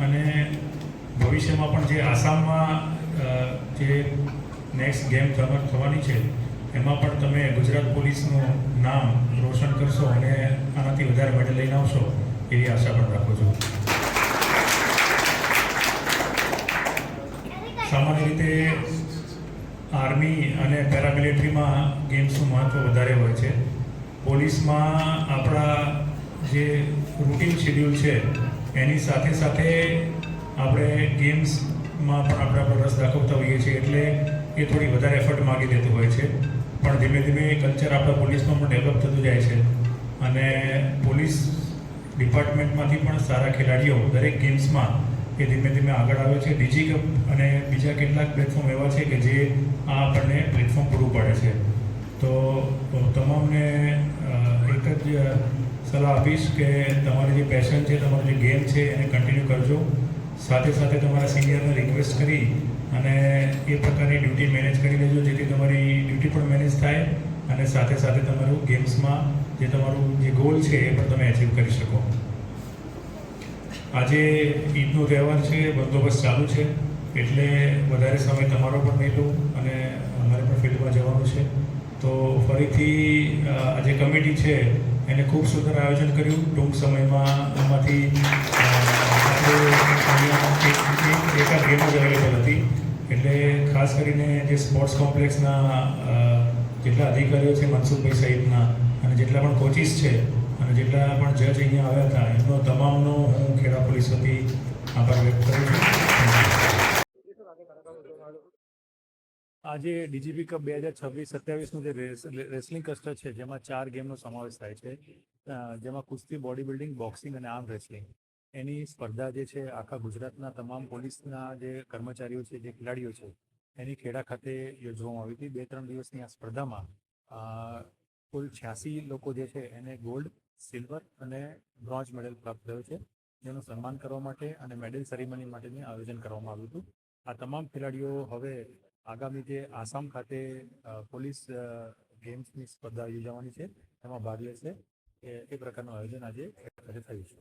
અને ભવિષ્યમાં પણ જે આસામમાં જે નેક્સ્ટ ગેમ થવાની છે એમાં પણ તમે ગુજરાત પોલીસનું નામ રોશન કરશો અને આનાથી વધારે મેડલ લઈને આવશો એવી આશા પણ રાખું છું. સામાન્ય રીતે આર્મી અને પેરામિલિટરીમાં ગેમ્સનું મહત્ત્વ વધારે હોય છે. પોલીસમાં આપણા જે રૂટીન શેડ્યુલ છે એની સાથે સાથે આપણે ગેમ્સમાં પણ આપણે રસ દાખવતા હોઈએ છીએ, એટલે એ થોડી વધારે એફર્ટ માગી દેતું હોય છે. પણ ધીમે ધીમે એ કલ્ચર આપણા પોલીસમાં પણ ડેવલપ થતું જાય છે અને પોલીસ ડિપાર્ટમેન્ટમાંથી પણ સારા ખેલાડીઓ દરેક ગેમ્સમાં એ ધીમે ધીમે આગળ આવે છે. ડીજી કપ અને બીજા કેટલાક પ્લેટફોર્મ એવા છે કે જે આ આપણને પ્લેટફોર્મ પૂરું પાડે છે. તો તમામને એક જ સલાહ આપીશ કે તમારી જે પેશન છે, તમારી જે ગેમ છે એને કન્ટિન્યુ કરજો. સાથે સાથે તમારા સિનિયરને રિક્વેસ્ટ કરી અને એ પ્રકારની ડ્યુટી મેનેજ કરી લેજો, જેથી તમારી ડ્યુટી પણ મેનેજ થાય અને સાથે સાથે તમારું ગેમ્સમાં જે તમારું જે ગોલ છે એ પણ તમે અચીવ કરી શકો. આજે ઈદનો તહેવાર છે, બંદોબસ્ત ચાલુ છે, એટલે વધારે સમય તમારો પણ નહીં લઉં અને અમારે પણ ફિલ્ડમાં જવાનું છે. તો ફરીથી આ જે કમિટી છે એને ખૂબ સુંદર આયોજન કર્યું. ટૂંક સમયમાં આમાંથી એકાદ ગેમ જ અવેલેબલ હતી, એટલે ખાસ કરીને જે સ્પોર્ટ્સ કોમ્પ્લેક્સના જેટલા અધિકારીઓ છે મનસુખભાઈ સહિતના અને જેટલા પણ કોચિસ છે અને જેટલા પણ જજ અહીંયા આવ્યા હતા એમનો તમામનો હું ખેડા પોલીસ વતી આભાર વ્યક્ત કરું છું. આજે ડીજીપી કપ 2026-27નું જે રેસલિંગ કસ્ટર છે જેમાં 4 ગેમનો સમાવેશ થાય છે, જેમાં કુસ્તી, બોડી બિલ્ડિંગ, બોક્સિંગ અને આર્મ રેસલિંગ. એની સ્પર્ધા જે છે આખા ગુજરાતના તમામ પોલીસના જે કર્મચારીઓ છે, જે ખેલાડીઓ છે એની ખેડા ખાતે યોજવામાં આવી હતી. 2-3 દિવસની આ સ્પર્ધામાં કુલ 86 લોકો જે છે એને ગોલ્ડ, સિલ્વર અને બ્રોન્ઝ મેડલ પ્રાપ્ત થયો છે, જેનું સન્માન કરવા માટે અને મેડલ સેરેમની માટેનું આયોજન કરવામાં આવ્યું હતું. આ તમામ ખેલાડીઓ હવે આગામી જે આસામ ખાતે પોલીસ ગેમ્સની સ્પર્ધા યોજવાની છે એમાં ભાગ લેશે. એ પ્રકારનું આયોજન આજે થયું છે.